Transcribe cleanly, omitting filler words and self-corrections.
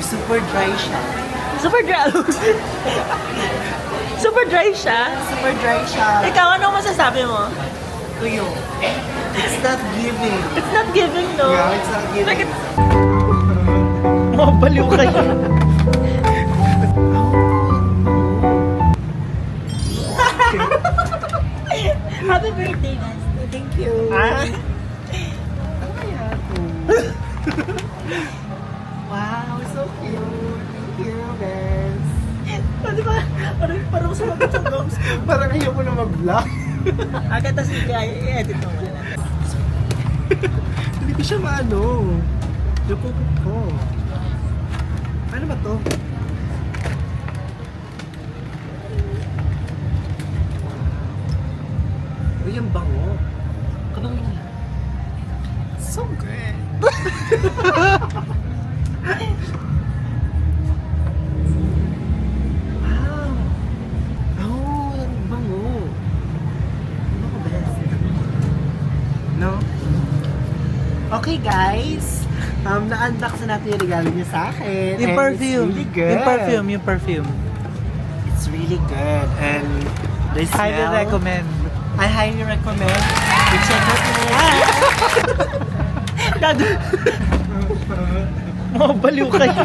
Super dry siya. Super dry. Super dry siya. Super dry siya. Ikaw, anong masasabi mo? Tuyo. It's not giving. It's not giving, no? Yeah, it's not giving. Like Mabaliw kayo. Happy birthday, guys. Thank you. Ah? Ano kaya ito? Wow, so cute. Thank you, best. Di ba? Parang sumagot sa vlogs. Parang ayaw mo na mag-vlog. Agad tas i-edit mo muna natin. Hindi ko siya maano. Yung pupuk ko. Ano ba to? Uy, ang bango. Kanong so good. Wow. Oh, ang bango. Ano ko best? No? Okay, guys. Na-unbox na natin yung regalo niya sa akin. Yung And perfume. It's really good. Yung perfume. It's really good. And the Highly smell, recommend. I highly recommend to check out it. Mabaliw kayo.